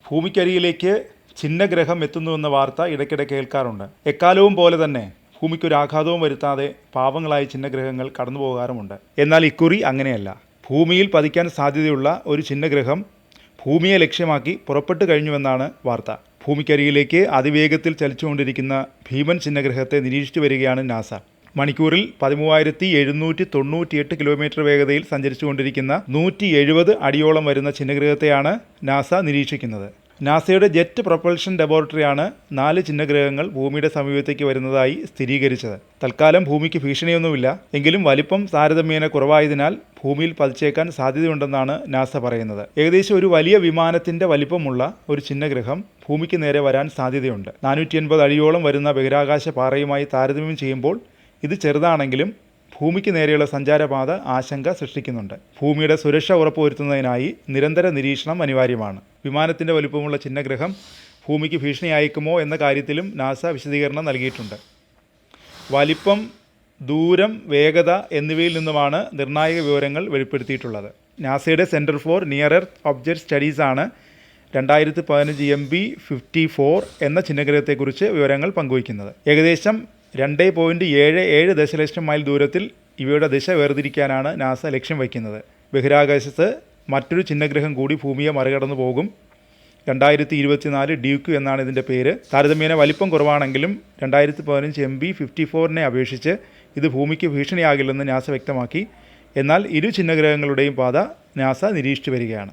ഭൂമിക്കരികിലേക്ക് ഛിന്നഗ്രഹം എത്തുന്നുവെന്ന വാർത്ത ഇടയ്ക്കിടെ കേൾക്കാറുണ്ട്. എക്കാലവും പോലെ തന്നെ ഭൂമിക്കൊരാഘാതവും വരുത്താതെ പാവങ്ങളായ ഛിന്നഗ്രഹങ്ങൾ കടന്നു പോകാറുമുണ്ട്. എന്നാൽ ഇക്കുറി അങ്ങനെയല്ല. ഭൂമിയിൽ പതിക്കാൻ സാധ്യതയുള്ള ഒരു ഛിന്നഗ്രഹം ഭൂമിയെ ലക്ഷ്യമാക്കി പുറപ്പെട്ടു കഴിഞ്ഞുവെന്നാണ് വാർത്ത. ഭൂമിക്കരികിലേക്ക് അതിവേഗത്തിൽ ചലിച്ചുകൊണ്ടിരിക്കുന്ന ഭീമൻ ഛിന്നഗ്രഹത്തെ നിരീക്ഷിച്ചു വരികയാണ് നാസ. മണിക്കൂറിൽ 13,798 കിലോമീറ്റർ വേഗതയിൽ സഞ്ചരിച്ചുകൊണ്ടിരിക്കുന്ന 170 അടിയോളം വരുന്ന ഛിന്നഗ്രഹത്തെയാണ് നാസ നിരീക്ഷിക്കുന്നത്. നാസയുടെ ജെറ്റ് പ്രൊപ്പൽഷൻ ലബോറട്ടറിയാണ് 4 ഛിന്നഗ്രഹങ്ങൾ ഭൂമിയുടെ സമീപത്തേക്ക് വരുന്നതായി സ്ഥിരീകരിച്ചത്. തൽക്കാലം ഭൂമിക്ക് ഭീഷണിയൊന്നുമില്ല. എങ്കിലും വലിപ്പം താരതമ്യേന കുറവായതിനാൽ ഭൂമിയിൽ പതിച്ചേക്കാൻ സാധ്യതയുണ്ടെന്നാണ് നാസ പറയുന്നത്. ഏകദേശം ഒരു വലിയ വിമാനത്തിന്റെ വലിപ്പമുള്ള ഒരു ഛിന്നഗ്രഹം ഭൂമിക്ക് നേരെ വരാൻ സാധ്യതയുണ്ട്. 480 അടിയോളം വരുന്ന ബഹിരാകാശ പാറയുമായി താരതമ്യം ചെയ്യുമ്പോൾ ഇത് ചെറുതാണെങ്കിലും ഭൂമിക്ക് നേരെയുള്ള സഞ്ചാരപാത ആശങ്ക സൃഷ്ടിക്കുന്നുണ്ട്. ഭൂമിയുടെ സുരക്ഷ ഉറപ്പുവരുത്തുന്നതിനായി നിരന്തര നിരീക്ഷണം അനിവാര്യമാണ്. വിമാനത്തിൻ്റെ വലുപ്പമുള്ള ഛിന്നഗ്രഹം ഭൂമിക്ക് ഭീഷണിയായേക്കുമോ എന്ന കാര്യത്തിലും നാസ വിശദീകരണം നൽകിയിട്ടുണ്ട്. വലിപ്പം, ദൂരം, വേഗത എന്നിവയിൽ നിന്നുമാണ് നിർണായക വിവരങ്ങൾ വെളിപ്പെടുത്തിയിട്ടുള്ളത്. നാസയുടെ centre for near earth object സ്റ്റഡീസാണ് 2015 MB54 എന്ന ഛിന്നഗ്രഹത്തെക്കുറിച്ച് വിവരങ്ങൾ പങ്കുവയ്ക്കുന്നത്. ഏകദേശം 2.77 ദശലക്ഷം മൈൽ ദൂരത്തിൽ ഇവയുടെ ദിശ വേർതിരിക്കാനാണ് നാസ ലക്ഷ്യം വയ്ക്കുന്നത്. ബഹിരാകാശത്ത് മറ്റൊരു ഛിന്നഗ്രഹം കൂടി ഭൂമിയെ മറികടന്നു പോകും. 2024 ഡ്യൂക്ക് എന്നാണ് ഇതിൻ്റെ പേര്. താരതമ്യേന വലിപ്പം കുറവാണെങ്കിലും 2015 MB54 അപേക്ഷിച്ച് ഇത് ഭൂമിക്ക് ഭീഷണിയാകില്ലെന്ന് നാസ വ്യക്തമാക്കി. എന്നാൽ ഇരു ഛിന്നഗ്രഹങ്ങളുടെയും പാത നാസ നിരീക്ഷിച്ചു വരികയാണ്.